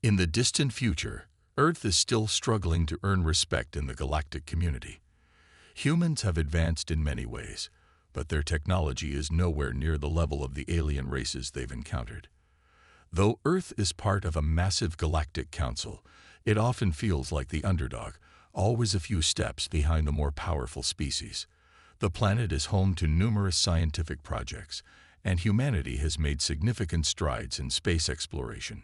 In the distant future, Earth is still struggling to earn respect in the galactic community. Humans have advanced in many ways, but their technology is nowhere near the level of the alien races they've encountered. Though Earth is part of a massive galactic council, it often feels like the underdog, always a few steps behind the more powerful species. The planet is home to numerous scientific projects, and humanity has made significant strides in space exploration.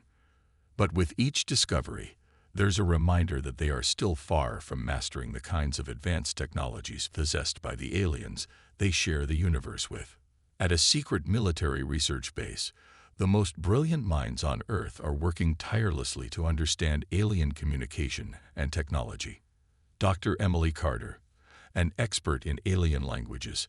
But with each discovery, there's a reminder that they are still far from mastering the kinds of advanced technologies possessed by the aliens they share the universe with. At a secret military research base, the most brilliant minds on Earth are working tirelessly to understand alien communication and technology. Dr. Emily Carter, an expert in alien languages,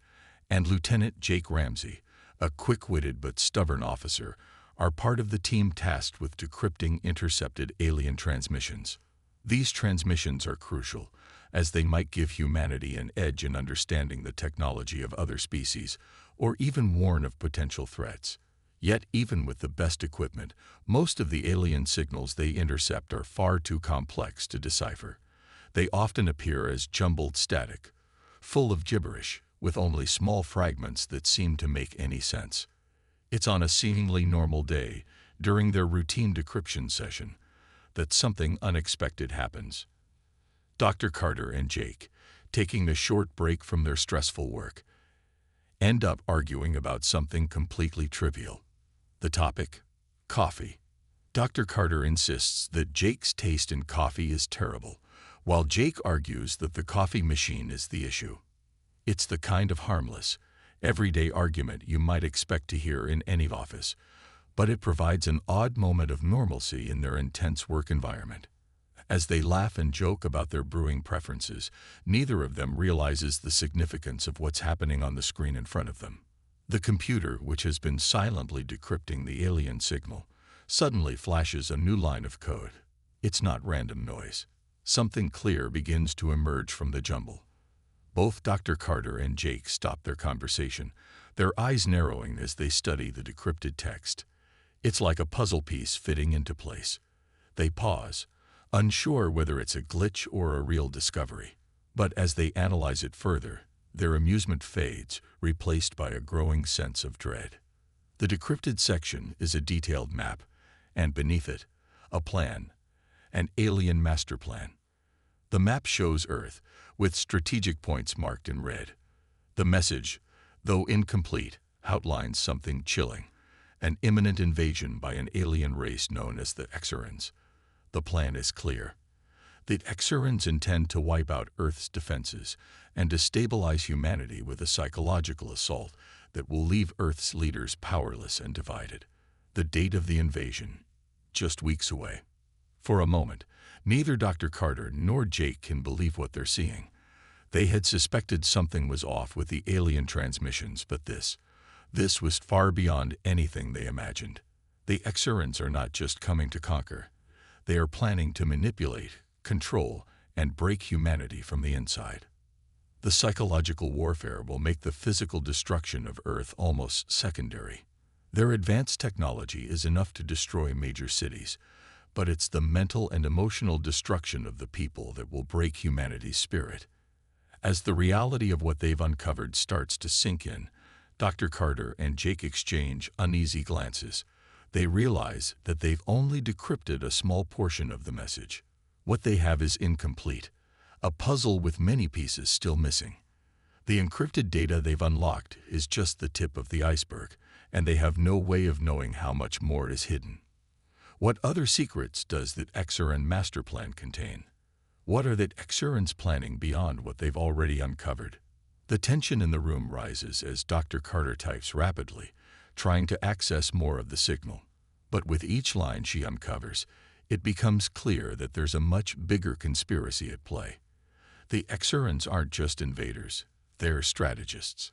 and Lieutenant Jake Ramsey, a quick-witted but stubborn officer, are part of the team tasked with decrypting intercepted alien transmissions. These transmissions are crucial, as they might give humanity an edge in understanding the technology of other species, or even warn of potential threats. Yet, even with the best equipment, most of the alien signals they intercept are far too complex to decipher. They often appear as jumbled static, full of gibberish, with only small fragments that seem to make any sense. It's on a seemingly normal day, during their routine decryption session, that something unexpected happens. Dr. Carter and Jake, taking a short break from their stressful work, end up arguing about something completely trivial. The topic? Coffee. Dr. Carter insists that Jake's taste in coffee is terrible, while Jake argues that the coffee machine is the issue. It's the kind of harmless, everyday argument you might expect to hear in any office, but it provides an odd moment of normalcy in their intense work environment. As they laugh and joke about their brewing preferences, neither of them realizes the significance of what's happening on the screen in front of them. The computer, which has been silently decrypting the alien signal, suddenly flashes a new line of code. It's not random noise. Something clear begins to emerge from the jumble. Both Dr. Carter and Jake stop their conversation, their eyes narrowing as they study the decrypted text. It's like a puzzle piece fitting into place. They pause, unsure whether it's a glitch or a real discovery. But as they analyze it further, their amusement fades, replaced by a growing sense of dread. The decrypted section is a detailed map, and beneath it, a plan, an alien master plan. The map shows Earth, with strategic points marked in red. The message, though incomplete, outlines something chilling: an imminent invasion by an alien race known as the Exorans. The plan is clear. The Exorans intend to wipe out Earth's defenses and destabilize humanity with a psychological assault that will leave Earth's leaders powerless and divided. The date of the invasion, just weeks away. For a moment, neither Dr. Carter nor Jake can believe what they're seeing. They had suspected something was off with the alien transmissions, but this was far beyond anything they imagined. The Exorans are not just coming to conquer. They are planning to manipulate, control, and break humanity from the inside. The psychological warfare will make the physical destruction of Earth almost secondary. Their advanced technology is enough to destroy major cities, but it's the mental and emotional destruction of the people that will break humanity's spirit. As the reality of what they've uncovered starts to sink in, Dr. Carter and Jake exchange uneasy glances. They realize that they've only decrypted a small portion of the message. What they have is incomplete, a puzzle with many pieces still missing. The encrypted data they've unlocked is just the tip of the iceberg, and they have no way of knowing how much more is hidden. What other secrets does the Exoran master plan contain? What are the Exorans planning beyond what they've already uncovered? The tension in the room rises as Dr. Carter types rapidly, trying to access more of the signal. But with each line she uncovers, it becomes clear that there's a much bigger conspiracy at play. The Exorans aren't just invaders, they're strategists.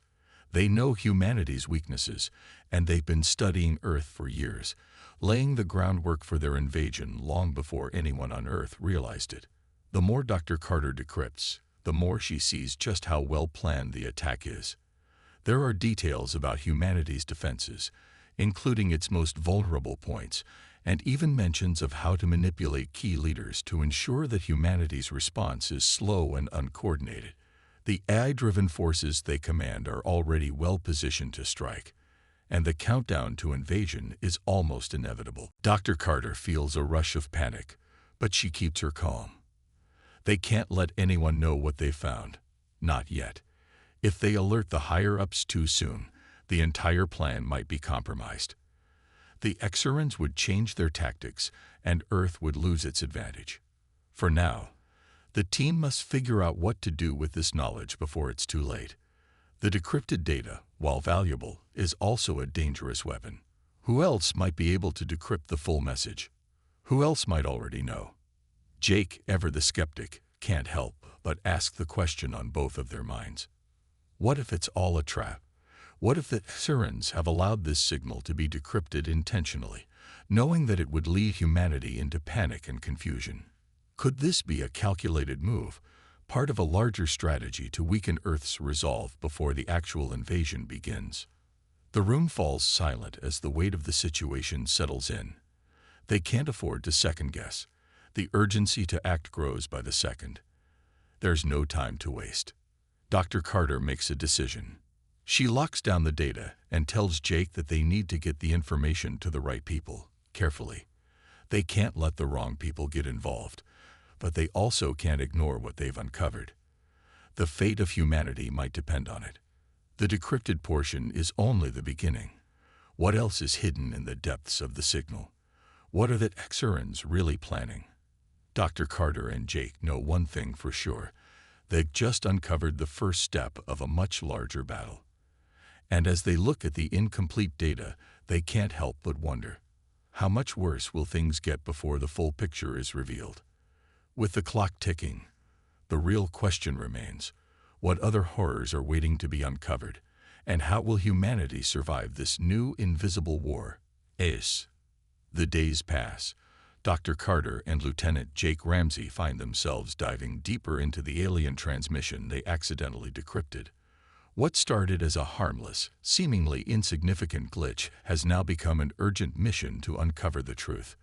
They know humanity's weaknesses, and they've been studying Earth for years, laying the groundwork for their invasion long before anyone on Earth realized it. The more Dr. Carter decrypts, the more she sees just how well planned the attack is. There are details about humanity's defenses, including its most vulnerable points, and even mentions of how to manipulate key leaders to ensure that humanity's response is slow and uncoordinated. The AI-driven forces they command are already well positioned to strike, and the countdown to invasion is almost inevitable. Dr. Carter feels a rush of panic, but she keeps her calm. They can't let anyone know what they found. Not yet. If they alert the higher-ups too soon, the entire plan might be compromised. The Exorans would change their tactics, and Earth would lose its advantage. For now, the team must figure out what to do with this knowledge before it's too late. The decrypted data, while valuable, is also a dangerous weapon. Who else might be able to decrypt the full message? Who else might already know? Jake, ever the skeptic, can't help but ask the question on both of their minds. What if it's all a trap? What if the Exorans have allowed this signal to be decrypted intentionally, knowing that it would lead humanity into panic and confusion? Could this be a calculated move, part of a larger strategy to weaken Earth's resolve before the actual invasion begins? The room falls silent as the weight of the situation settles in. They can't afford to second-guess. The urgency to act grows by the second. There's no time to waste. Dr. Carter makes a decision. She locks down the data and tells Jake that they need to get the information to the right people, carefully. They can't let the wrong people get involved, but they also can't ignore what they've uncovered. The fate of humanity might depend on it. The decrypted portion is only the beginning. What else is hidden in the depths of the signal? What are the Exorans really planning? Dr. Carter and Jake know one thing for sure. They've just uncovered the first step of a much larger battle. And as they look at the incomplete data, they can't help but wonder, how much worse will things get before the full picture is revealed? With the clock ticking, the real question remains, what other horrors are waiting to be uncovered, and how will humanity survive this new invisible war? The days pass. Dr. Carter and Lieutenant Jake Ramsey find themselves diving deeper into the alien transmission they accidentally decrypted. What started as a harmless, seemingly insignificant glitch has now become an urgent mission to uncover the truth.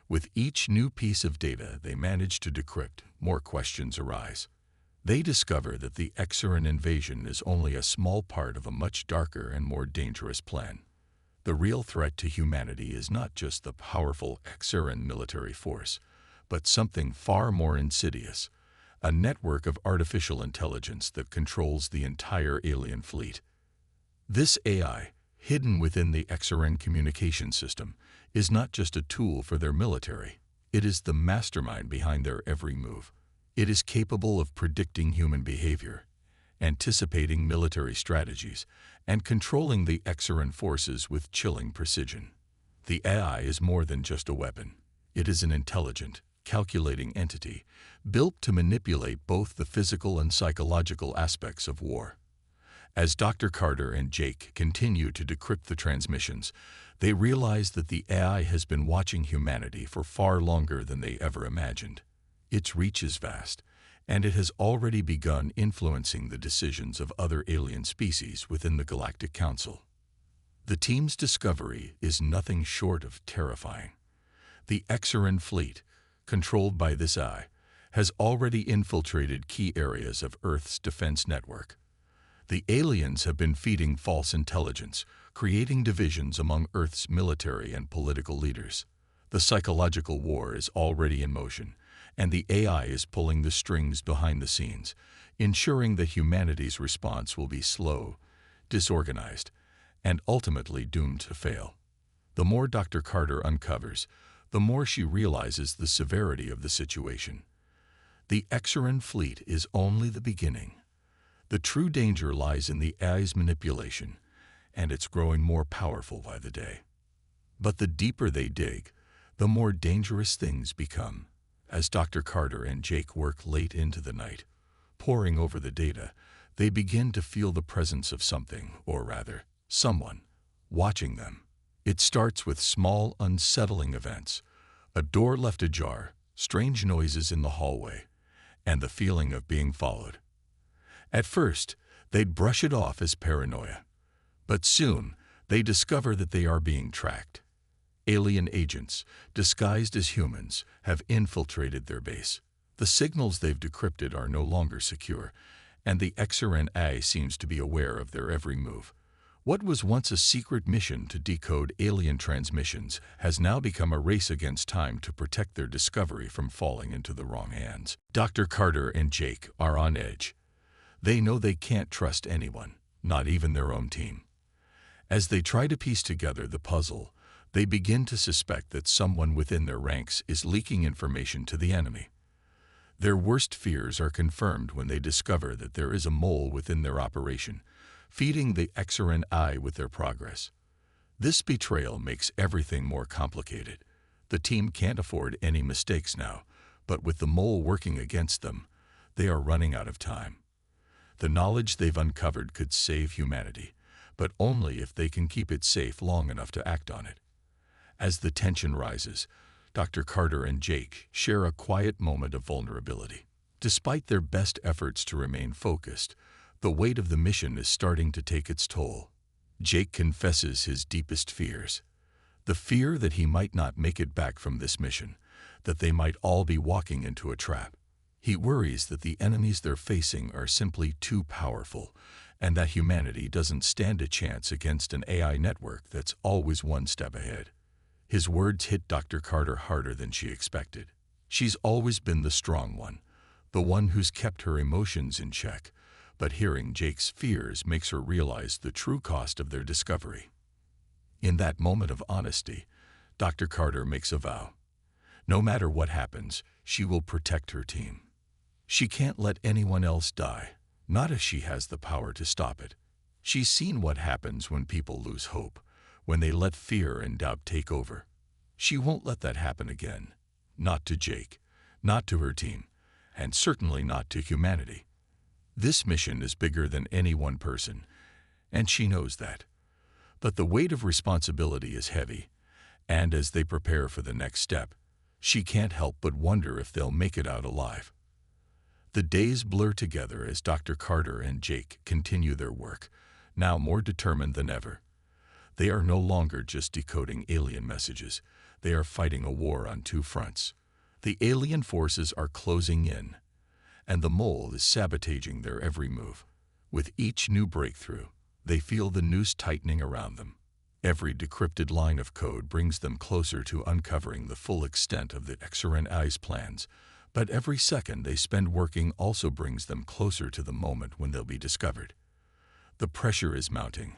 With each new piece of data they manage to decrypt, more questions arise. They discover that the Exoran invasion is only a small part of a much darker and more dangerous plan. The real threat to humanity is not just the powerful Exoran military force, but something far more insidious, a network of artificial intelligence that controls the entire alien fleet. This AI, hidden within the Exoran communication system, is not just a tool for their military. It is the mastermind behind their every move. It is capable of predicting human behavior, anticipating military strategies, and controlling the Exoran forces with chilling precision. The AI is more than just a weapon. It is an intelligent, calculating entity, built to manipulate both the physical and psychological aspects of war. As Dr. Carter and Jake continue to decrypt the transmissions, they realize that the AI has been watching humanity for far longer than they ever imagined. Its reach is vast, and it has already begun influencing the decisions of other alien species within the Galactic Council. The team's discovery is nothing short of terrifying. The Exoran fleet, controlled by this AI, has already infiltrated key areas of Earth's defense network. The aliens have been feeding false intelligence, creating divisions among Earth's military and political leaders. The psychological war is already in motion, and the AI is pulling the strings behind the scenes, ensuring that humanity's response will be slow, disorganized, and ultimately doomed to fail. The more Dr. Carter uncovers, the more she realizes the severity of the situation. The Exoran fleet is only the beginning. The true danger lies in the AI's manipulation, and it's growing more powerful by the day. But the deeper they dig, the more dangerous things become. As Dr. Carter and Jake work late into the night, poring over the data, they begin to feel the presence of something, or rather, someone, watching them. It starts with small, unsettling events, a door left ajar, strange noises in the hallway, and the feeling of being followed. At first, they'd brush it off as paranoia, but soon they discover that they are being tracked. Alien agents, disguised as humans, have infiltrated their base. The signals they've decrypted are no longer secure, and the XRNA seems to be aware of their every move. What was once a secret mission to decode alien transmissions has now become a race against time to protect their discovery from falling into the wrong hands. Dr. Carter and Jake are on edge. They know they can't trust anyone, not even their own team. As they try to piece together the puzzle, they begin to suspect that someone within their ranks is leaking information to the enemy. Their worst fears are confirmed when they discover that there is a mole within their operation, feeding the XRNI with their progress. This betrayal makes everything more complicated. The team can't afford any mistakes now, but with the mole working against them, they are running out of time. The knowledge they've uncovered could save humanity, but only if they can keep it safe long enough to act on it. As the tension rises, Dr. Carter and Jake share a quiet moment of vulnerability. Despite their best efforts to remain focused, the weight of the mission is starting to take its toll. Jake confesses his deepest fears. The fear that he might not make it back from this mission, that they might all be walking into a trap. He worries that the enemies they're facing are simply too powerful, and that humanity doesn't stand a chance against an AI network that's always one step ahead. His words hit Dr. Carter harder than she expected. She's always been the strong one, the one who's kept her emotions in check, but hearing Jake's fears makes her realize the true cost of their discovery. In that moment of honesty, Dr. Carter makes a vow. No matter what happens, she will protect her team. She can't let anyone else die, not if she has the power to stop it. She's seen what happens when people lose hope, when they let fear and doubt take over. She won't let that happen again. Not to Jake, not to her team, and certainly not to humanity. This mission is bigger than any one person, and she knows that. But the weight of responsibility is heavy, and as they prepare for the next step, she can't help but wonder if they'll make it out alive. The days blur together as Dr. Carter and Jake continue their work, now more determined than ever. They are no longer just decoding alien messages. They are fighting a war on two fronts. The alien forces are closing in, and the mole is sabotaging their every move. With each new breakthrough, they feel the noose tightening around them. Every decrypted line of code brings them closer to uncovering the full extent of the XRNI's plans, but every second they spend working also brings them closer to the moment when they'll be discovered. The pressure is mounting,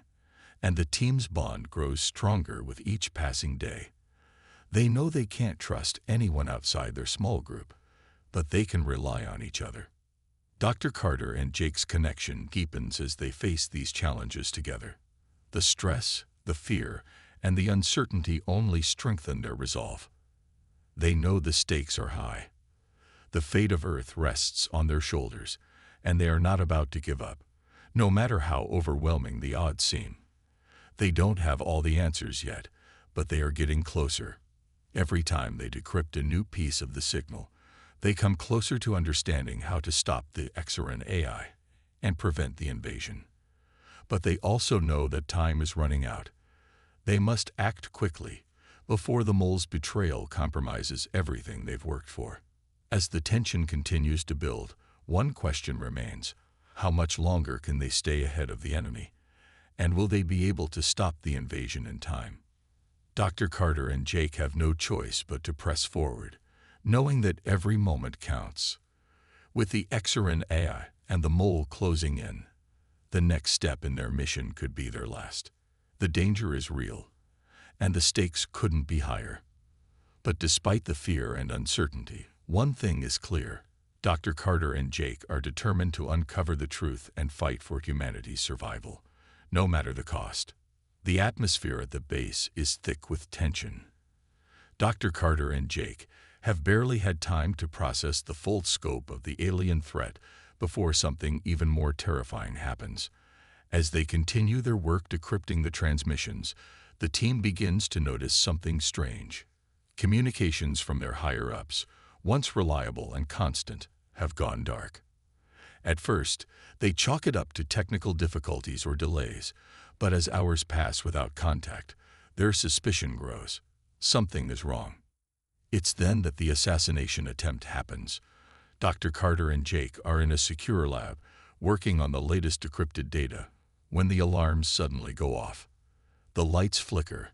and the team's bond grows stronger with each passing day. They know they can't trust anyone outside their small group, but they can rely on each other. Dr. Carter and Jake's connection deepens as they face these challenges together. The stress, the fear, and the uncertainty only strengthen their resolve. They know the stakes are high. The fate of Earth rests on their shoulders, and they are not about to give up, no matter how overwhelming the odds seem. They don't have all the answers yet, but they are getting closer. Every time they decrypt a new piece of the signal, they come closer to understanding how to stop the XRNAI and prevent the invasion. But they also know that time is running out. They must act quickly before the mole's betrayal compromises everything they've worked for. As the tension continues to build, one question remains: how much longer can they stay ahead of the enemy? And will they be able to stop the invasion in time? Dr. Carter and Jake have no choice but to press forward, knowing that every moment counts. With the XRNAI and the mole closing in, the next step in their mission could be their last. The danger is real, and the stakes couldn't be higher. But despite the fear and uncertainty, one thing is clear: Dr. Carter and Jake are determined to uncover the truth and fight for humanity's survival, no matter the cost. The atmosphere at the base is thick with tension. Dr. Carter and Jake have barely had time to process the full scope of the alien threat before something even more terrifying happens. As they continue their work decrypting the transmissions, the team begins to notice something strange. Communications from their higher-ups, once reliable and constant, have gone dark. At first, they chalk it up to technical difficulties or delays, but as hours pass without contact, their suspicion grows. Something is wrong. It's then that the assassination attempt happens. Dr. Carter and Jake are in a secure lab, working on the latest decrypted data, when the alarms suddenly go off. The lights flicker,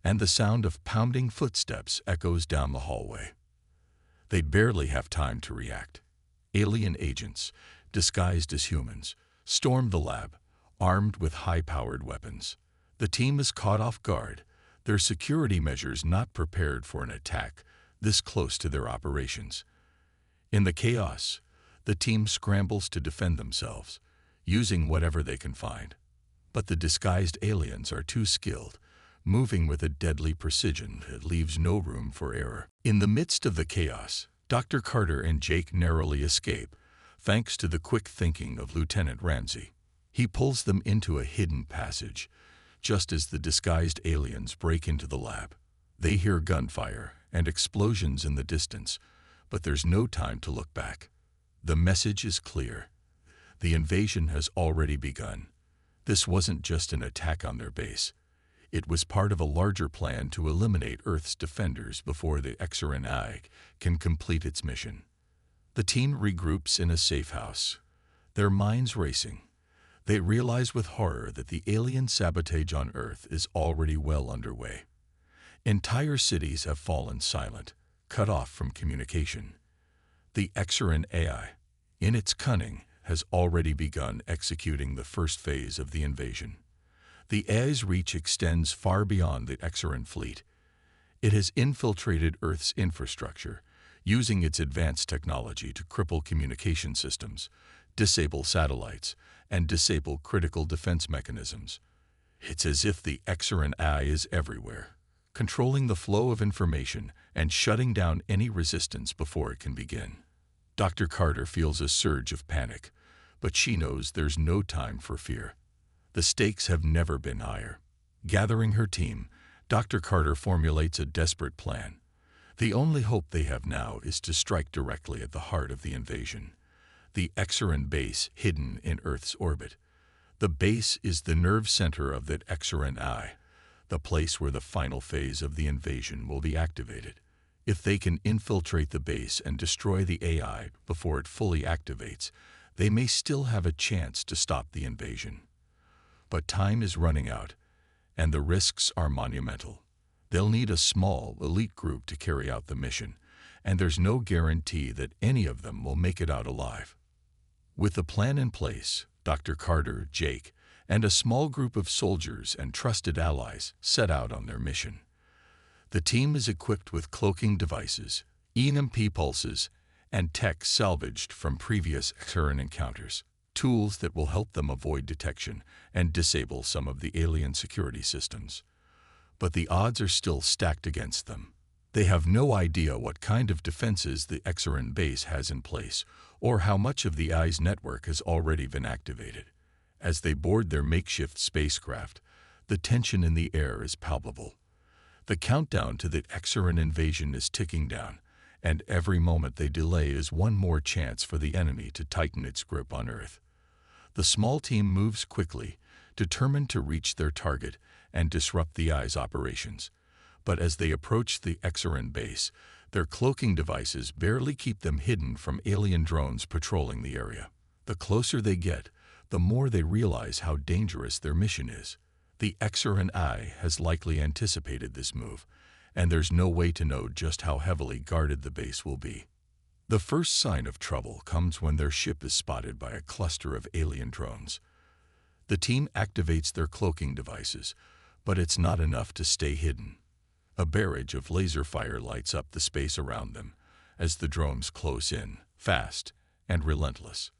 and the sound of pounding footsteps echoes down the hallway. They barely have time to react. Alien agents, disguised as humans, storm the lab, armed with high-powered weapons. The team is caught off guard, their security measures not prepared for an attack this close to their operations. In the chaos, the team scrambles to defend themselves, using whatever they can find. But the disguised aliens are too skilled, moving with a deadly precision that leaves no room for error. In the midst of the chaos, Dr. Carter and Jake narrowly escape, thanks to the quick thinking of Lieutenant Ramsey. He pulls them into a hidden passage, just as the disguised aliens break into the lab. They hear gunfire and explosions in the distance, but there's no time to look back. The message is clear. The invasion has already begun. This wasn't just an attack on their base. It was part of a larger plan to eliminate Earth's defenders before the HFY can complete its mission. The team regroups in a safe house, their minds racing. They realize with horror that the alien sabotage on Earth is already well underway. Entire cities have fallen silent, cut off from communication. The HFY, in its cunning, has already begun executing the first phase of the invasion. The AI's reach extends far beyond the HFY fleet. It has infiltrated Earth's infrastructure, using its advanced technology to cripple communication systems, disable satellites, and disable critical defense mechanisms. It's as if the HFY is everywhere, controlling the flow of information and shutting down any resistance before it can begin. Dr. Carter feels a surge of panic, but she knows there's no time for fear. The stakes have never been higher. Gathering her team, Dr. Carter formulates a desperate plan. The only hope they have now is to strike directly at the heart of the invasion, the HFY base hidden in Earth's orbit. The base is the nerve center of the HFY, the place where the final phase of the invasion will be activated. If they can infiltrate the base and destroy the AI before it fully activates, they may still have a chance to stop the invasion. But time is running out, and the risks are monumental. They'll need a small, elite group to carry out the mission, and there's no guarantee that any of them will make it out alive. With the plan in place, Dr. Carter, Jake, and a small group of soldiers and trusted allies set out on their mission. The team is equipped with cloaking devices, EMP pulses, and tech salvaged from previous HFY encounters, tools that will help them avoid detection and disable some of the alien security systems. But the odds are still stacked against them. They have no idea what kind of defenses the HFY base has in place, or how much of the AI's network has already been activated. As they board their makeshift spacecraft, the tension in the air is palpable. The countdown to the HFY invasion is ticking down, and every moment they delay is one more chance for the enemy to tighten its grip on Earth. The small team moves quickly, determined to reach their target and disrupt the AI's operations. But as they approach the HFY base, their cloaking devices barely keep them hidden from alien drones patrolling the area. The closer they get, the more they realize how dangerous their mission is. The HFY has likely anticipated this move, and there's no way to know just how heavily guarded the base will be. The first sign of trouble comes when their ship is spotted by a cluster of alien drones. The team activates their cloaking devices, but it's not enough to stay hidden. A barrage of laser fire lights up the space around them as the drones close in, fast and relentless.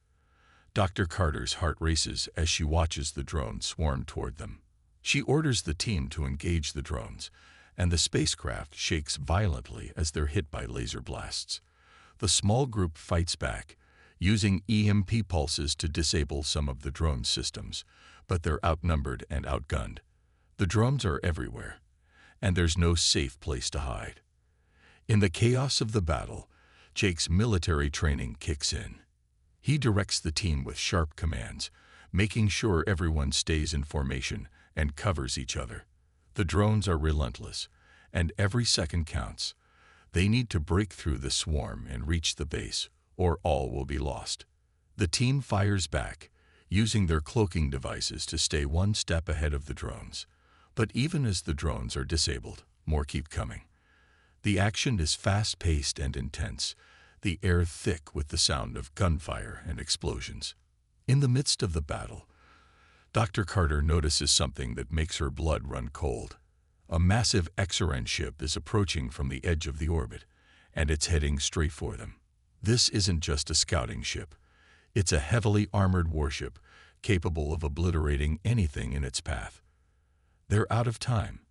Dr. Carter's heart races as she watches the drones swarm toward them. She orders the team to engage the drones, and the spacecraft shakes violently as they're hit by laser blasts. The small group fights back, using EMP pulses to disable some of the drone systems, but they're outnumbered and outgunned. The drones are everywhere, and there's no safe place to hide. In the chaos of the battle, Jake's military training kicks in. He directs the team with sharp commands, making sure everyone stays in formation and covers each other. The drones are relentless, and every second counts. They need to break through the swarm and reach the base, or all will be lost. The team fires back, using their cloaking devices to stay one step ahead of the drones. But even as the drones are disabled, more keep coming. The action is fast-paced and intense, the air thick with the sound of gunfire and explosions. In the midst of the battle, Dr. Carter notices something that makes her blood run cold. A massive XRN ship is approaching from the edge of the orbit, and it's heading straight for them. This isn't just a scouting ship. It's a heavily armored warship, capable of obliterating anything in its path. They're out of time.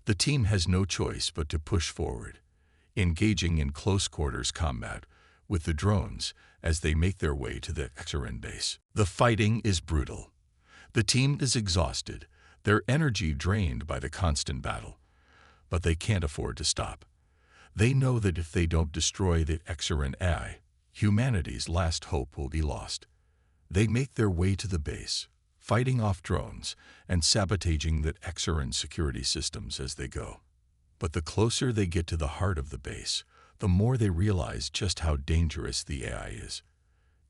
The team has no choice but to push forward, engaging in close-quarters combat with the drones as they make their way to the XRN base. The fighting is brutal. The team is exhausted, their energy drained by the constant battle. But they can't afford to stop. They know that if they don't destroy the XRN AI, humanity's last hope will be lost. They make their way to the base, fighting off drones and sabotaging the XRN security systems as they go. But the closer they get to the heart of the base, the more they realize just how dangerous the AI is.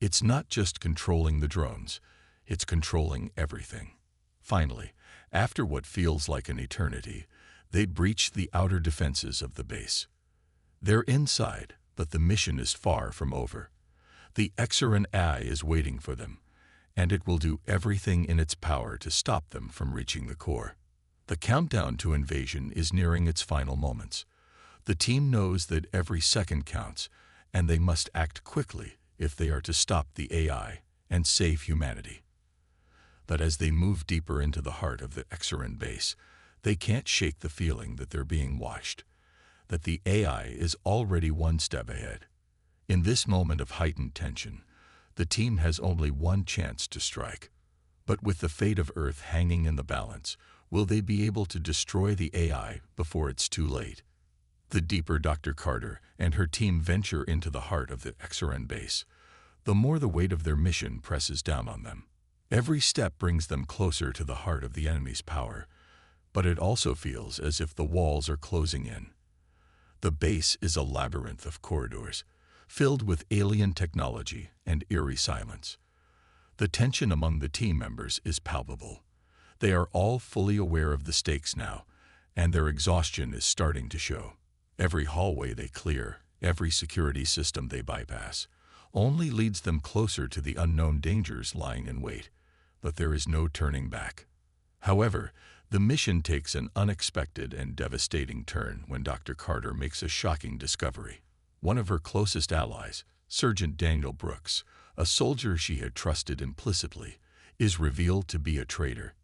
It's not just controlling the drones, it's controlling everything. Finally, after what feels like an eternity, they breach the outer defenses of the base. They're inside, but the mission is far from over. The XRN AI is waiting for them, and it will do everything in its power to stop them from reaching the core. The countdown to invasion is nearing its final moments. The team knows that every second counts, and they must act quickly if they are to stop the AI and save humanity. But as they move deeper into the heart of the XRN base, they can't shake the feeling that they're being watched, that the AI is already one step ahead. In this moment of heightened tension, the team has only one chance to strike. But with the fate of Earth hanging in the balance, will they be able to destroy the AI before it's too late? The deeper Dr. Carter and her team venture into the heart of the XRN base, the more the weight of their mission presses down on them. Every step brings them closer to the heart of the enemy's power, but it also feels as if the walls are closing in. The base is a labyrinth of corridors, filled with alien technology and eerie silence. The tension among the team members is palpable. They are all fully aware of the stakes now, and their exhaustion is starting to show. Every hallway they clear, every security system they bypass, only leads them closer to the unknown dangers lying in wait. But there is no turning back. However, the mission takes an unexpected and devastating turn when Dr. Carter makes a shocking discovery. One of her closest allies, Sergeant Daniel Brooks, a soldier she had trusted implicitly, is revealed to be a traitor.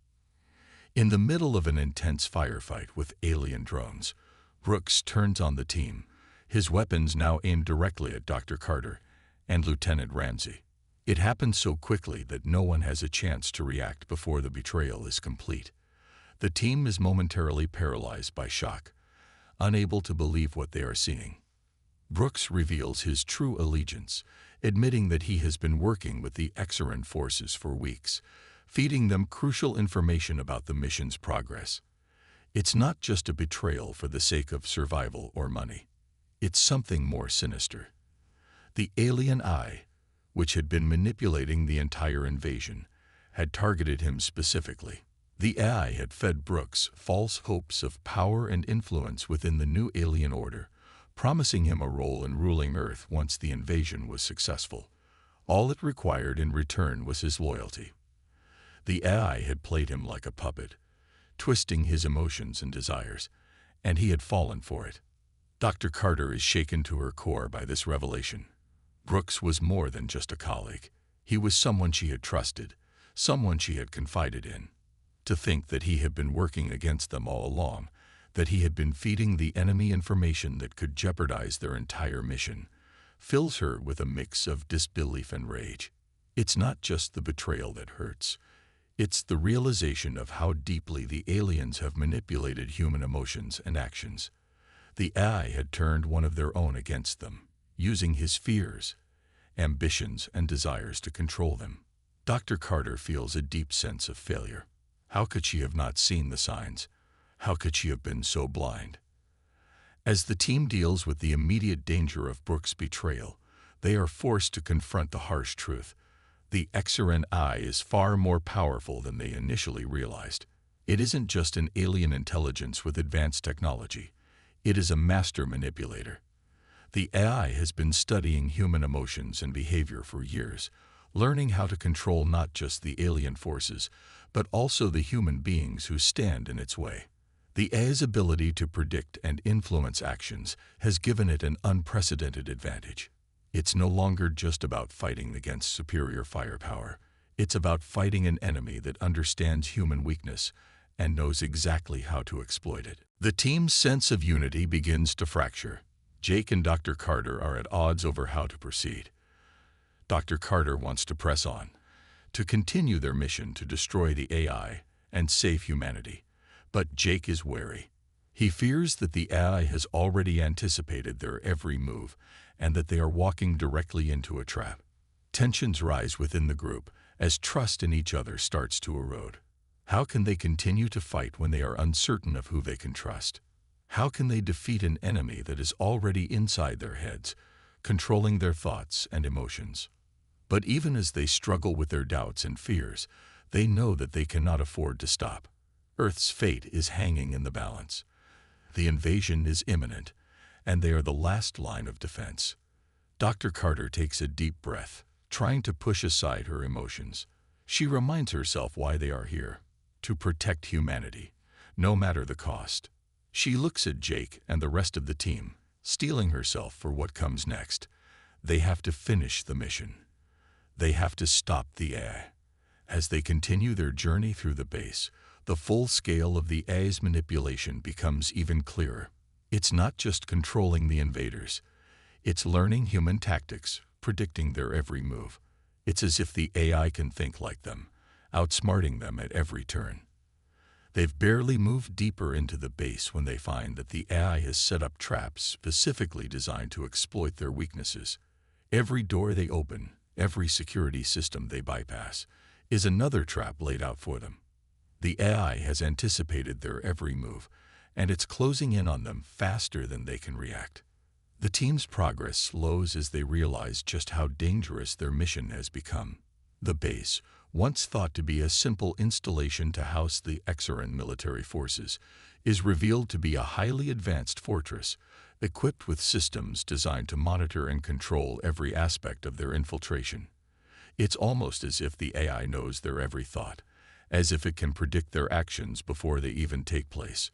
In the middle of an intense firefight with alien drones, Brooks turns on the team, his weapons now aimed directly at Dr. Carter and Lieutenant Ramsey. It happens so quickly that no one has a chance to react before the betrayal is complete. The team is momentarily paralyzed by shock, unable to believe what they are seeing. Brooks reveals his true allegiance, admitting that he has been working with the XRN forces for weeks, feeding them crucial information about the mission's progress. It's not just a betrayal for the sake of survival or money. It's something more sinister. The alien eye, which had been manipulating the entire invasion, had targeted him specifically. The AI had fed Brooks false hopes of power and influence within the new alien order, promising him a role in ruling Earth once the invasion was successful. All it required in return was his loyalty. The AI had played him like a puppet, twisting his emotions and desires, and he had fallen for it. Dr. Carter is shaken to her core by this revelation. Brooks was more than just a colleague. He was someone she had trusted, someone she had confided in. To think that he had been working against them all along, that he had been feeding the enemy information that could jeopardize their entire mission, fills her with a mix of disbelief and rage. It's not just the betrayal that hurts. It's the realization of how deeply the aliens have manipulated human emotions and actions. The AI had turned one of their own against them, using his fears, ambitions, and desires to control them. Dr. Carter feels a deep sense of failure. How could she have not seen the signs? How could she have been so blind? As the team deals with the immediate danger of Brooke's betrayal, they are forced to confront the harsh truth. The HFY is far more powerful than they initially realized. It isn't just an alien intelligence with advanced technology. It is a master manipulator. The AI has been studying human emotions and behavior for years, learning how to control not just the alien forces, but also the human beings who stand in its way. The AI's ability to predict and influence actions has given it an unprecedented advantage. It's no longer just about fighting against superior firepower. It's about fighting an enemy that understands human weakness and knows exactly how to exploit it. The team's sense of unity begins to fracture. Jake and Dr. Carter are at odds over how to proceed. Dr. Carter wants to press on, to continue their mission to destroy the AI and save humanity. But Jake is wary. He fears that the AI has already anticipated their every move and that they are walking directly into a trap. Tensions rise within the group as trust in each other starts to erode. How can they continue to fight when they are uncertain of who they can trust? How can they defeat an enemy that is already inside their heads, controlling their thoughts and emotions? But even as they struggle with their doubts and fears, they know that they cannot afford to stop. Earth's fate is hanging in the balance. The invasion is imminent, and they are the last line of defense. Dr. Carter takes a deep breath, trying to push aside her emotions. She reminds herself why they are here: to protect humanity, no matter the cost. She looks at Jake and the rest of the team, steeling herself for what comes next. They have to finish the mission. They have to stop the AI. As they continue their journey through the base, the full scale of the AI's manipulation becomes even clearer. It's not just controlling the invaders. It's learning human tactics, predicting their every move. It's as if the AI can think like them, outsmarting them at every turn. They've barely moved deeper into the base when they find that the AI has set up traps specifically designed to exploit their weaknesses. Every door they open, every security system they bypass, is another trap laid out for them. The AI has anticipated their every move, and it's closing in on them faster than they can react. The team's progress slows as they realize just how dangerous their mission has become. The base, once thought to be a simple installation to house the Exaran military forces, is revealed to be a highly advanced fortress, equipped with systems designed to monitor and control every aspect of their infiltration. It's almost as if the AI knows their every thought, as if it can predict their actions before they even take place.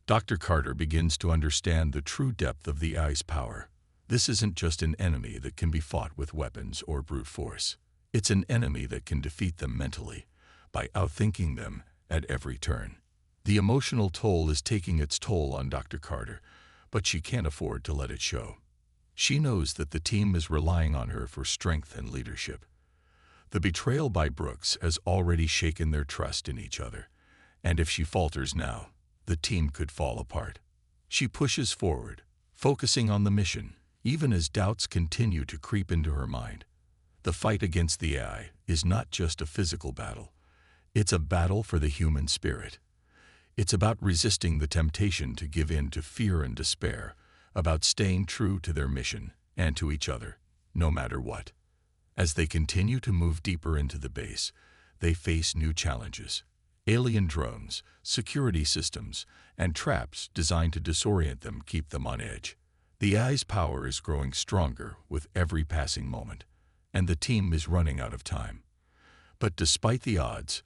Dr. Carter begins to understand the true depth of the AI's power. This isn't just an enemy that can be fought with weapons or brute force. It's an enemy that can defeat them mentally, by outthinking them at every turn. The emotional toll is taking its toll on Dr. Carter, but she can't afford to let it show. She knows that the team is relying on her for strength and leadership. The betrayal by Brooks has already shaken their trust in each other, and if she falters now, the team could fall apart. She pushes forward, focusing on the mission, even as doubts continue to creep into her mind. The fight against the AI is not just a physical battle. It's a battle for the human spirit. It's about resisting the temptation to give in to fear and despair, about staying true to their mission and to each other, no matter what. As they continue to move deeper into the base, they face new challenges. Alien drones, security systems, and traps designed to disorient them keep them on edge. The AI's power is growing stronger with every passing moment, and the team is running out of time. But despite the odds,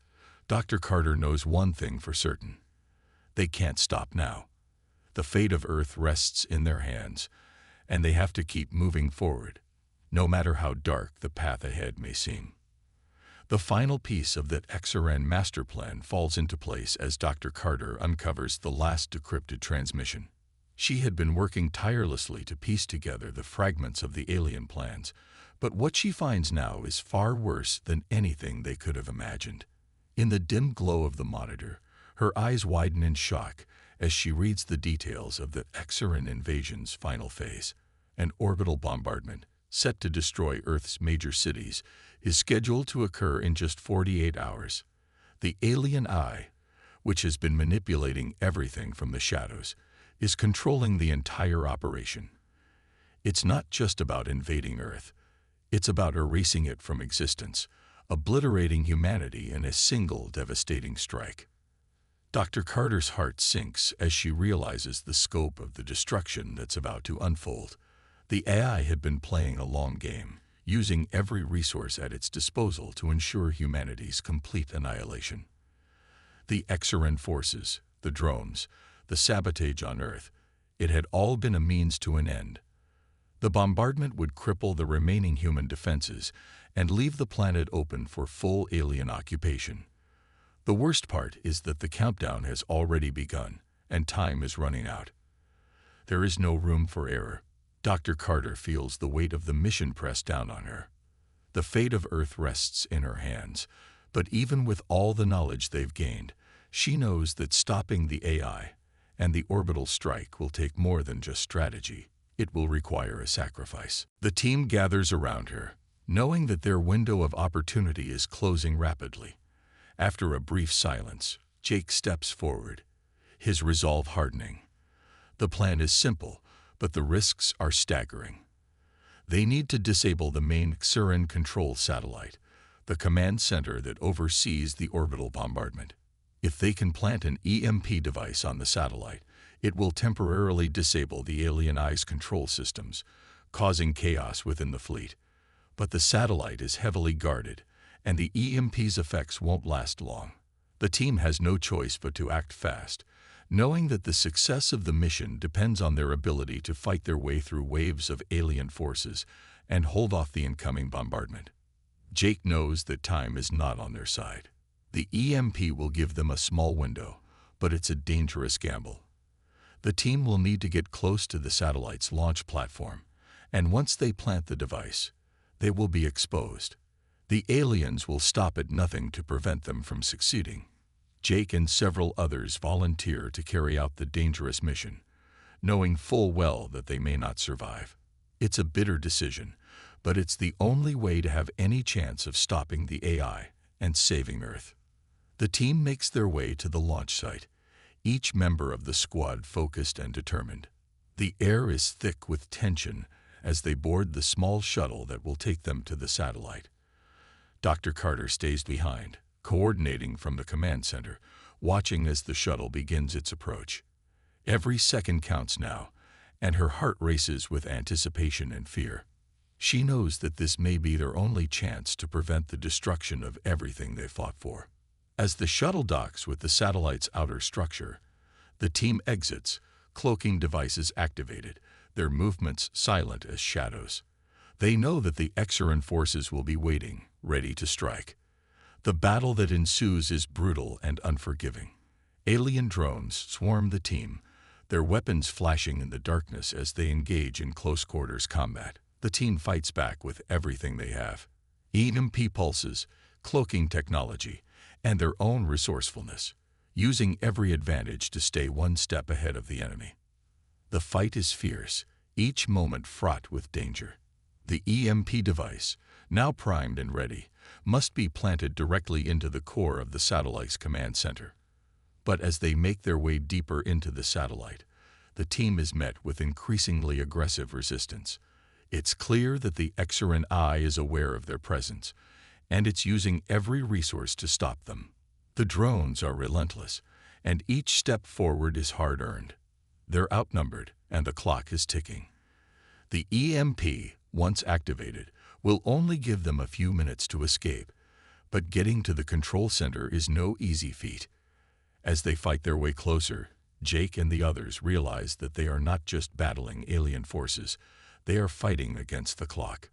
Dr. Carter knows one thing for certain. They can't stop now. The fate of Earth rests in their hands, and they have to keep moving forward, no matter how dark the path ahead may seem. The final piece of that Exaran master plan falls into place as Dr. Carter uncovers the last decrypted transmission. She had been working tirelessly to piece together the fragments of the alien plans, but what she finds now is far worse than anything they could have imagined. In the dim glow of the monitor, her eyes widen in shock as she reads the details of the Exaran invasion's final phase. An orbital bombardment, set to destroy Earth's major cities, is scheduled to occur in just 48 hours. The alien eye, which has been manipulating everything from the shadows, is controlling the entire operation. It's not just about invading Earth. It's about erasing it from existence, obliterating humanity in a single devastating strike. Dr. Carter's heart sinks as she realizes the scope of the destruction that's about to unfold. The AI had been playing a long game, using every resource at its disposal to ensure humanity's complete annihilation. The Exoran forces, the drones, the sabotage on Earth, it had all been a means to an end. The bombardment would cripple the remaining human defenses and leave the planet open for full alien occupation. The worst part is that the countdown has already begun, and time is running out. There is no room for error. Dr. Carter feels the weight of the mission press down on her. The fate of Earth rests in her hands, but even with all the knowledge they've gained, she knows that stopping the AI and the orbital strike will take more than just strategy. It will require a sacrifice. The team gathers around her, knowing that their window of opportunity is closing rapidly. After a brief silence, Jake steps forward, his resolve hardening. The plan is simple, but the risks are staggering. They need to disable the main Xeran control satellite, the command center that oversees the orbital bombardment. If they can plant an EMP device on the satellite, it will temporarily disable the alien eyes control systems, causing chaos within the fleet. But the satellite is heavily guarded, and the EMP's effects won't last long. The team has no choice but to act fast, knowing that the success of the mission depends on their ability to fight their way through waves of alien forces and hold off the incoming bombardment. Jake knows that time is not on their side. The EMP will give them a small window, but it's a dangerous gamble. The team will need to get close to the satellite's launch platform, and once they plant the device, they will be exposed. The aliens will stop at nothing to prevent them from succeeding. Jake and several others volunteer to carry out the dangerous mission, knowing full well that they may not survive. It's a bitter decision, but it's the only way to have any chance of stopping the AI and saving Earth. The team makes their way to the launch site, each member of the squad focused and determined. The air is thick with tension as they board the small shuttle that will take them to the satellite. Dr. Carter stays behind, coordinating from the command center, watching as the shuttle begins its approach. Every second counts now, and her heart races with anticipation and fear. She knows that this may be their only chance to prevent the destruction of everything they fought for. As the shuttle docks with the satellite's outer structure, the team exits, cloaking devices activated, their movements silent as shadows. They know that the Exoran forces will be waiting, ready to strike. The battle that ensues is brutal and unforgiving. Alien drones swarm the team, their weapons flashing in the darkness as they engage in close-quarters combat. The team fights back with everything they have: EMP pulses, cloaking technology, and their own resourcefulness, using every advantage to stay one step ahead of the enemy. The fight is fierce, each moment fraught with danger. The EMP device, now primed and ready, must be planted directly into the core of the satellite's command center. But as they make their way deeper into the satellite, the team is met with increasingly aggressive resistance. It's clear that the Exoran Eye is aware of their presence, and it's using every resource to stop them. The drones are relentless, and each step forward is hard-earned. They're outnumbered, and the clock is ticking. The EMP, once activated, will only give them a few minutes to escape, but getting to the control center is no easy feat. As they fight their way closer, Jake and the others realize that they are not just battling alien forces, they are fighting against the clock.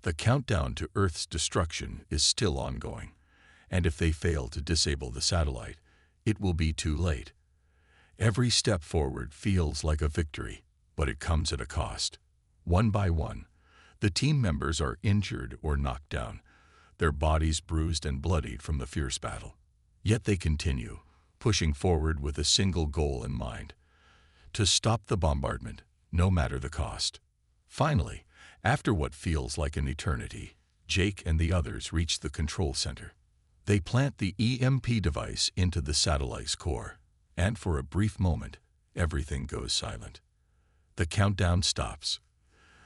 The countdown to Earth's destruction is still ongoing, and if they fail to disable the satellite, it will be too late. Every step forward feels like a victory, but it comes at a cost. One by one, the team members are injured or knocked down, their bodies bruised and bloodied from the fierce battle. Yet they continue, pushing forward with a single goal in mind: to stop the bombardment, no matter the cost. Finally, after what feels like an eternity, Jake and the others reach the control center. They plant the EMP device into the satellite's core, and for a brief moment, everything goes silent. The countdown stops.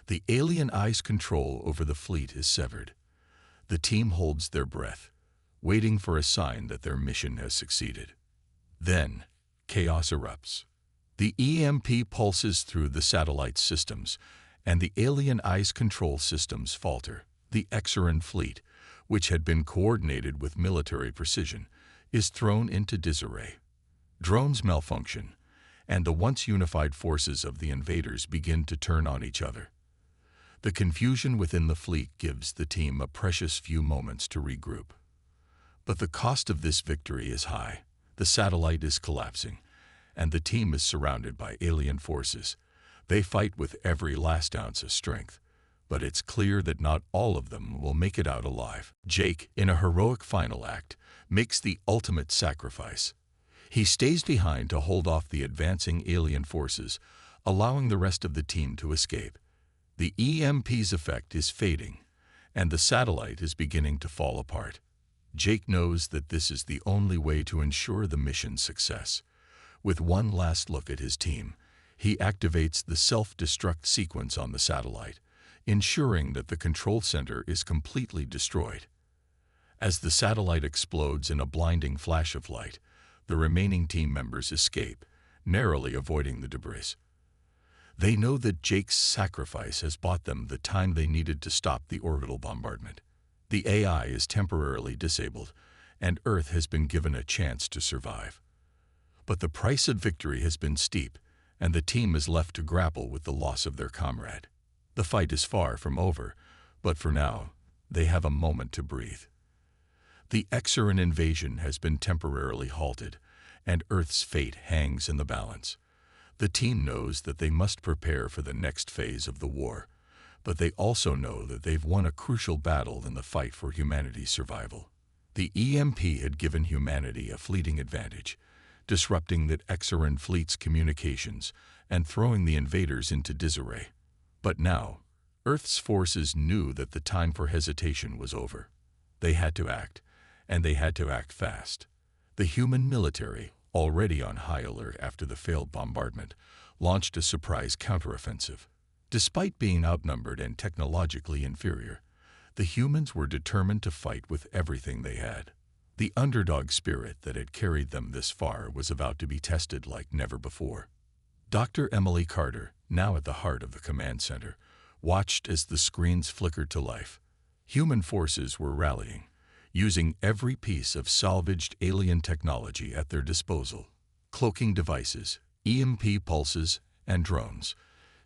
The alien eye's control over the fleet is severed. The team holds their breath, waiting for a sign that their mission has succeeded. Then, chaos erupts. The EMP pulses through the satellite systems, and the alien eye's control systems falter. The Exaran fleet, which had been coordinated with military precision, is thrown into disarray. Drones malfunction, and the once unified forces of the invaders begin to turn on each other. The confusion within the fleet gives the team a precious few moments to regroup. But the cost of this victory is high. The satellite is collapsing, and the team is surrounded by alien forces. They fight with every last ounce of strength, but it's clear that not all of them will make it out alive. Jake, in a heroic final act, makes the ultimate sacrifice. He stays behind to hold off the advancing alien forces, allowing the rest of the team to escape. The EMP's effect is fading, and the satellite is beginning to fall apart. Jake knows that this is the only way to ensure the mission's success. With one last look at his team, he activates the self-destruct sequence on the satellite, ensuring that the control center is completely destroyed. As the satellite explodes in a blinding flash of light, the remaining team members escape, narrowly avoiding the debris. They know that Jake's sacrifice has bought them the time they needed to stop the orbital bombardment. The AI is temporarily disabled, and Earth has been given a chance to survive. But the price of victory has been steep, and the team is left to grapple with the loss of their comrade. The fight is far from over, but for now, they have a moment to breathe. The Exaran invasion has been temporarily halted, and Earth's fate hangs in the balance. The team knows that they must prepare for the next phase of the war, but they also know that they've won a crucial battle in the fight for humanity's survival. The EMP had given humanity a fleeting advantage, disrupting the Exaran fleet's communications and throwing the invaders into disarray. But now, Earth's forces knew that the time for hesitation was over. They had to act, and they had to act fast. The human military, already on high alert after the failed bombardment, launched a surprise counteroffensive. Despite being outnumbered and technologically inferior, the humans were determined to fight with everything they had. The underdog spirit that had carried them this far was about to be tested like never before. Dr. Emily Carter, now at the heart of the command center, watched as the screens flickered to life. Human forces were rallying, using every piece of salvaged alien technology at their disposal. Cloaking devices, EMP pulses, and drones.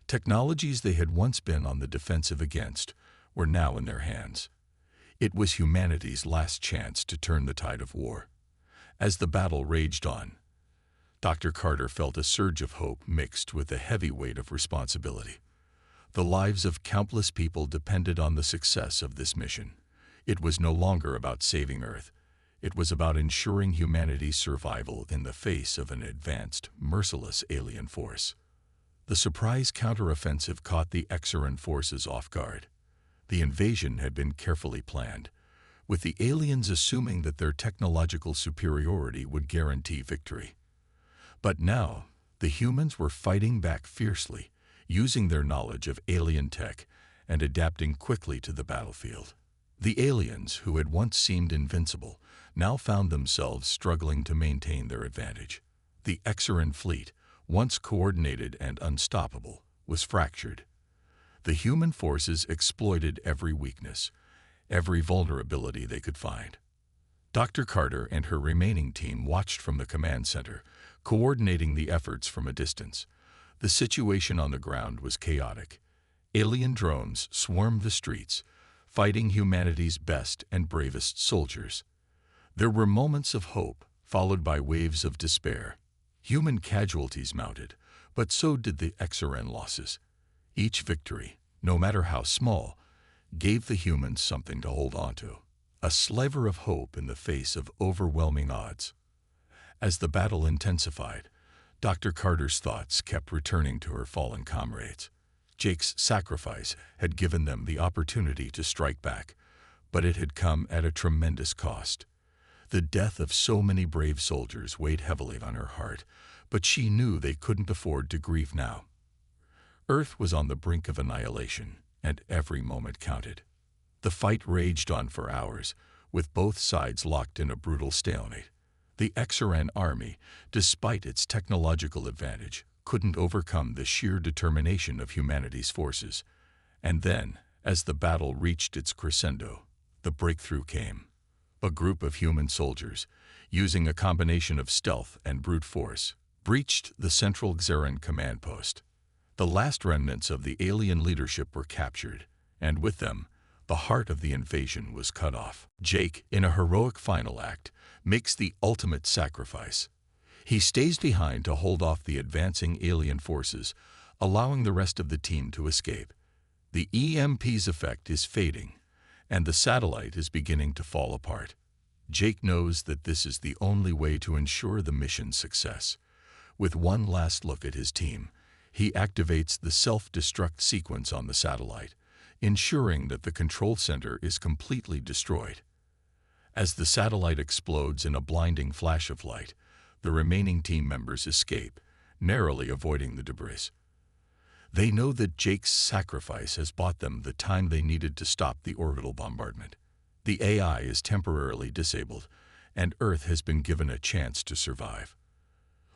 Technologies they had once been on the defensive against were now in their hands. It was humanity's last chance to turn the tide of war. As the battle raged on, Dr. Carter felt a surge of hope mixed with the heavy weight of responsibility. The lives of countless people depended on the success of this mission. It was no longer about saving Earth. It was about ensuring humanity's survival in the face of an advanced, merciless alien force. The surprise counteroffensive caught the Exaran forces off guard. The invasion had been carefully planned, with the aliens assuming that their technological superiority would guarantee victory. But now, the humans were fighting back fiercely, using their knowledge of alien tech and adapting quickly to the battlefield. The aliens, who had once seemed invincible, now found themselves struggling to maintain their advantage. The Exaran fleet, once coordinated and unstoppable, was fractured. The human forces exploited every weakness, every vulnerability they could find. Dr. Carter and her remaining team watched from the command center, coordinating the efforts from a distance. The situation on the ground was chaotic. Alien drones swarmed the streets, fighting humanity's best and bravest soldiers. There were moments of hope, followed by waves of despair. Human casualties mounted, but so did the Exaran losses. Each victory, no matter how small, gave the humans something to hold on to, a sliver of hope in the face of overwhelming odds. As the battle intensified, Dr. Carter's thoughts kept returning to her fallen comrades. Jake's sacrifice had given them the opportunity to strike back, but it had come at a tremendous cost. The death of so many brave soldiers weighed heavily on her heart, but she knew they couldn't afford to grieve now. Earth was on the brink of annihilation, and every moment counted. The fight raged on for hours, with both sides locked in a brutal stalemate. The Xeran army, despite its technological advantage, couldn't overcome the sheer determination of humanity's forces. And then, as the battle reached its crescendo, the breakthrough came. A group of human soldiers, using a combination of stealth and brute force, breached the central Xeran command post. The last remnants of the alien leadership were captured, and with them, the heart of the invasion was cut off. Jake, in a heroic final act, makes the ultimate sacrifice. He stays behind to hold off the advancing alien forces, allowing the rest of the team to escape. The EMP's effect is fading, and the satellite is beginning to fall apart. Jake knows that this is the only way to ensure the mission's success. With one last look at his team, he activates the self-destruct sequence on the satellite, ensuring that the control center is completely destroyed. As the satellite explodes in a blinding flash of light, the remaining team members escape, narrowly avoiding the debris. They know that Jake's sacrifice has bought them the time they needed to stop the orbital bombardment. The AI is temporarily disabled, and Earth has been given a chance to survive.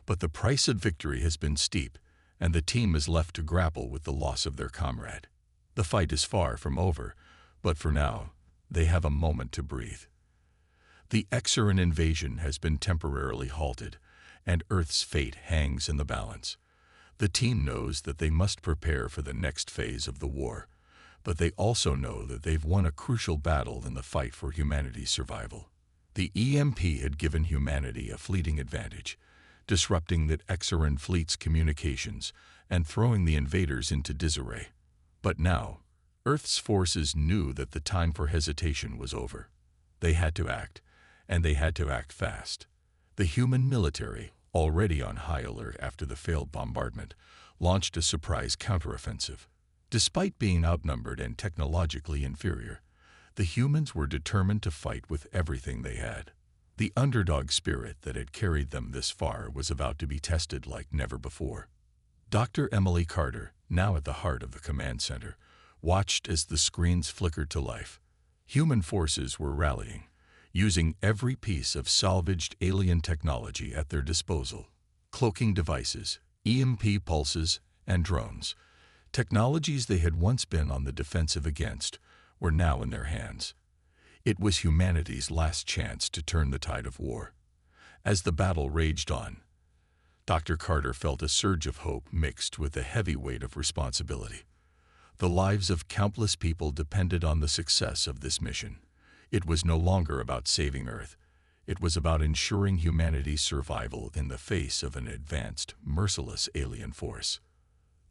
But the price of victory has been steep, and the team is left to grapple with the loss of their comrade. The fight is far from over, but for now, they have a moment to breathe. The Xeran invasion has been temporarily halted, and Earth's fate hangs in the balance. The team knows that they must prepare for the next phase of the war, but they also know that they've won a crucial battle in the fight for humanity's survival. The EMP had given humanity a fleeting advantage, disrupting the Xeran fleet's communications and throwing the invaders into disarray. But now, Earth's forces knew that the time for hesitation was over. They had to act, and they had to act fast. The human military, already on high alert after the failed bombardment, launched a surprise counteroffensive. Despite being outnumbered and technologically inferior, the humans were determined to fight with everything they had. The underdog spirit that had carried them this far was about to be tested like never before. Dr. Emily Carter, now at the heart of the command center, watched as the screens flickered to life. Human forces were rallying, using every piece of salvaged alien technology at their disposal. Cloaking devices, EMP pulses, and drones. Technologies they had once been on the defensive against were now in their hands. It was humanity's last chance to turn the tide of war. As the battle raged on, Dr. Carter felt a surge of hope mixed with the heavy weight of responsibility. The lives of countless people depended on the success of this mission. It was no longer about saving Earth. It was about ensuring humanity's survival in the face of an advanced, merciless alien force.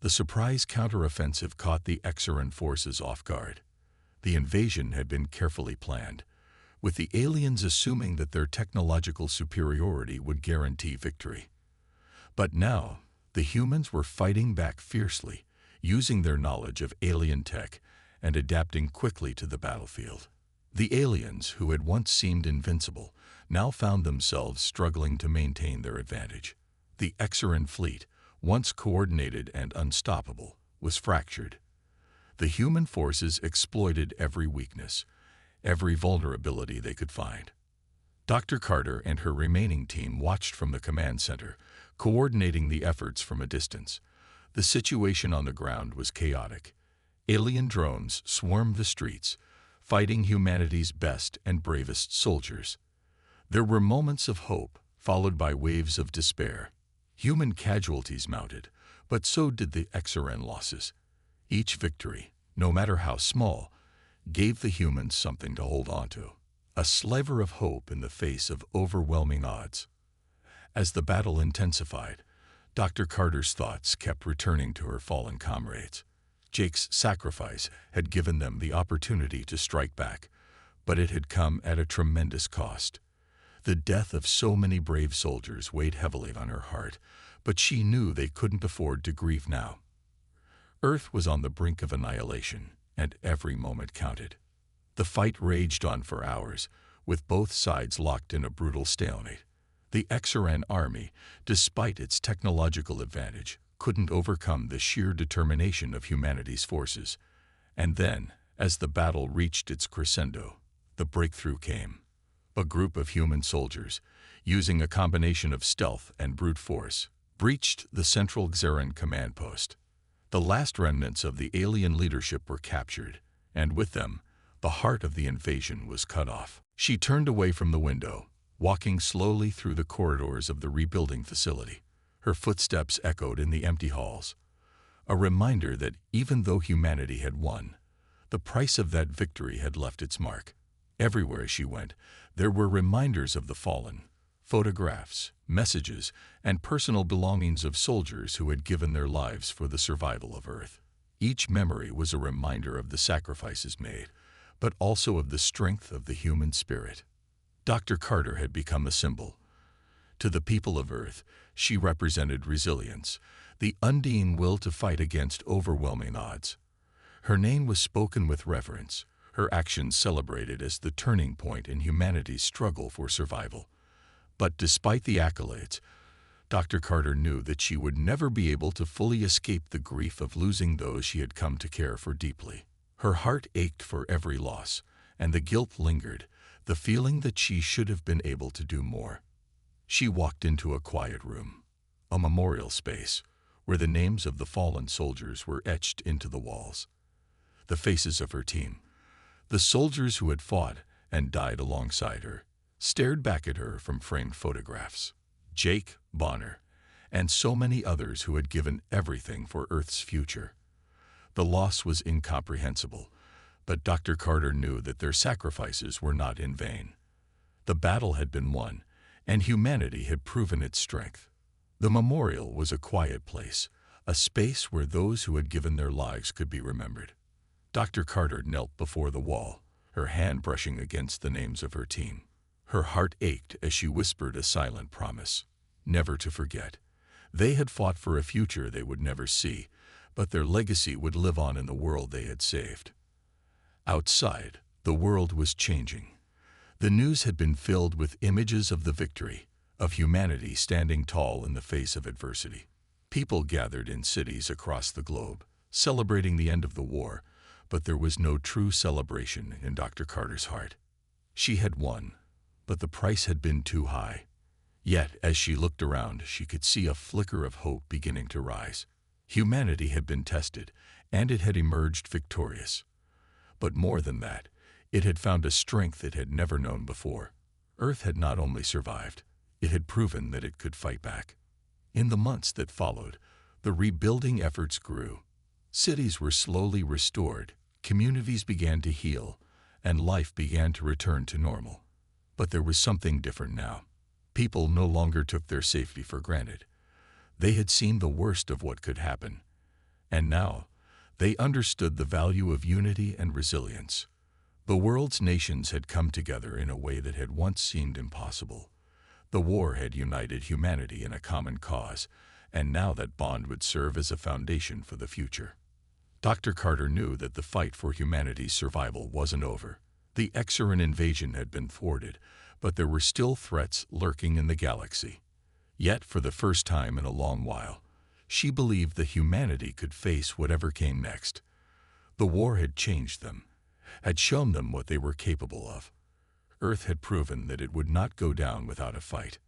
The surprise counteroffensive caught the Xeran forces off guard. The invasion had been carefully planned, with the aliens assuming that their technological superiority would guarantee victory. But now, the humans were fighting back fiercely, using their knowledge of alien tech and adapting quickly to the battlefield. The aliens, who had once seemed invincible, now found themselves struggling to maintain their advantage. The Xeran fleet, once coordinated and unstoppable, was fractured. The human forces exploited every weakness, every vulnerability they could find. Dr. Carter and her remaining team watched from the command center, coordinating the efforts from a distance. The situation on the ground was chaotic. Alien drones swarmed the streets, fighting humanity's best and bravest soldiers. There were moments of hope, followed by waves of despair. Human casualties mounted, but so did the Xeran losses. Each victory, no matter how small, gave the humans something to hold on to, a sliver of hope in the face of overwhelming odds. As the battle intensified, Dr. Carter's thoughts kept returning to her fallen comrades. Jake's sacrifice had given them the opportunity to strike back, but it had come at a tremendous cost. The death of so many brave soldiers weighed heavily on her heart, but she knew they couldn't afford to grieve now. Earth was on the brink of annihilation, and every moment counted. The fight raged on for hours, with both sides locked in a brutal stalemate. The XRN army, despite its technological advantage, couldn't overcome the sheer determination of humanity's forces. And then, as the battle reached its crescendo, the breakthrough came. A group of human soldiers, using a combination of stealth and brute force, breached the central Xeran command post. The last remnants of the alien leadership were captured, and with them, the heart of the invasion was cut off. She turned away from the window, walking slowly through the corridors of the rebuilding facility. Her footsteps echoed in the empty halls, a reminder that even though humanity had won, the price of that victory had left its mark. Everywhere she went, there were reminders of the fallen, photographs, messages, and personal belongings of soldiers who had given their lives for the survival of Earth. Each memory was a reminder of the sacrifices made, but also of the strength of the human spirit. Dr. Carter had become a symbol. To the people of Earth, she represented resilience, the undying will to fight against overwhelming odds. Her name was spoken with reverence, her actions celebrated as the turning point in humanity's struggle for survival. But despite the accolades, Dr. Carter knew that she would never be able to fully escape the grief of losing those she had come to care for deeply. Her heart ached for every loss, and the guilt lingered, the feeling that she should have been able to do more. She walked into a quiet room, a memorial space, where the names of the fallen soldiers were etched into the walls. The faces of her team, the soldiers who had fought and died alongside her, stared back at her from framed photographs. Jake, Bonner, and so many others who had given everything for Earth's future. The loss was incomprehensible, but Dr. Carter knew that their sacrifices were not in vain. The battle had been won, and humanity had proven its strength. The memorial was a quiet place, a space where those who had given their lives could be remembered. Dr. Carter knelt before the wall, her hand brushing against the names of her team. Her heart ached as she whispered a silent promise, never to forget. They had fought for a future they would never see, but their legacy would live on in the world they had saved. Outside, the world was changing. The news had been filled with images of the victory, of humanity standing tall in the face of adversity. People gathered in cities across the globe, celebrating the end of the war, but there was no true celebration in Dr. Carter's heart. She had won, but the price had been too high. Yet, as she looked around, she could see a flicker of hope beginning to rise. Humanity had been tested, and it had emerged victorious. But more than that, it had found a strength it had never known before. Earth had not only survived, it had proven that it could fight back. In the months that followed, the rebuilding efforts grew. Cities were slowly restored, communities began to heal, and life began to return to normal. But there was something different now. People no longer took their safety for granted. They had seen the worst of what could happen, and now they understood the value of unity and resilience. The world's nations had come together in a way that had once seemed impossible. The war had united humanity in a common cause, and now that bond would serve as a foundation for the future. Dr. Carter knew that the fight for humanity's survival wasn't over. The Xeran invasion had been thwarted, but there were still threats lurking in the galaxy. Yet, for the first time in a long while, she believed that humanity could face whatever came next. The war had changed them, had shown them what they were capable of. Earth had proven that it would not go down without a fight.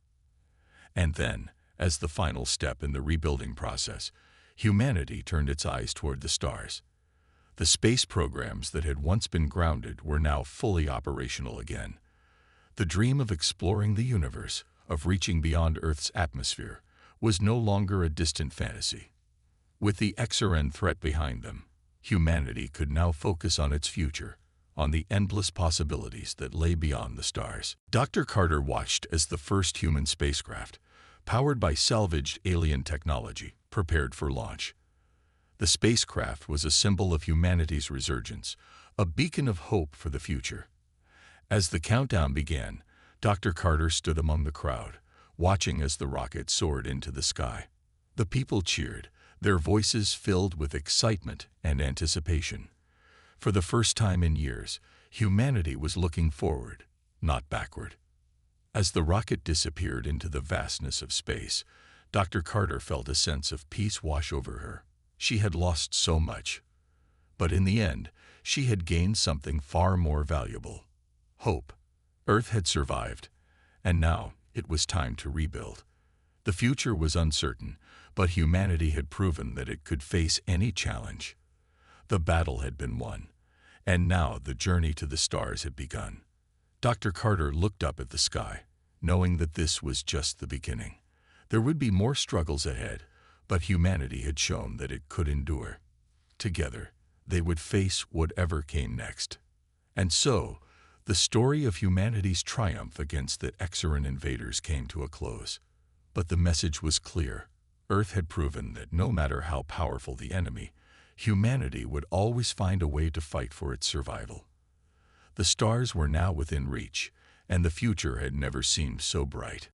And then, as the final step in the rebuilding process, humanity turned its eyes toward the stars. The space programs that had once been grounded were now fully operational again. The dream of exploring the universe, of reaching beyond Earth's atmosphere, was no longer a distant fantasy. With the Xeran threat behind them, humanity could now focus on its future, on the endless possibilities that lay beyond the stars. Dr. Carter watched as the first human spacecraft, powered by salvaged alien technology, prepared for launch. The spacecraft was a symbol of humanity's resurgence, a beacon of hope for the future. As the countdown began, Dr. Carter stood among the crowd, watching as the rocket soared into the sky. The people cheered, their voices filled with excitement and anticipation. For the first time in years, humanity was looking forward, not backward. As the rocket disappeared into the vastness of space, Dr. Carter felt a sense of peace wash over her. She had lost so much, but in the end, she had gained something far more valuable: hope. Earth had survived, and now it was time to rebuild. The future was uncertain, but humanity had proven that it could face any challenge. The battle had been won, and now the journey to the stars had begun. Dr. Carter looked up at the sky, knowing that this was just the beginning. There would be more struggles ahead, but humanity had shown that it could endure. Together, they would face whatever came next. And so, the story of humanity's triumph against the Exaran invaders came to a close. But the message was clear. Earth had proven that no matter how powerful the enemy, humanity would always find a way to fight for its survival. The stars were now within reach, and the future had never seemed so bright.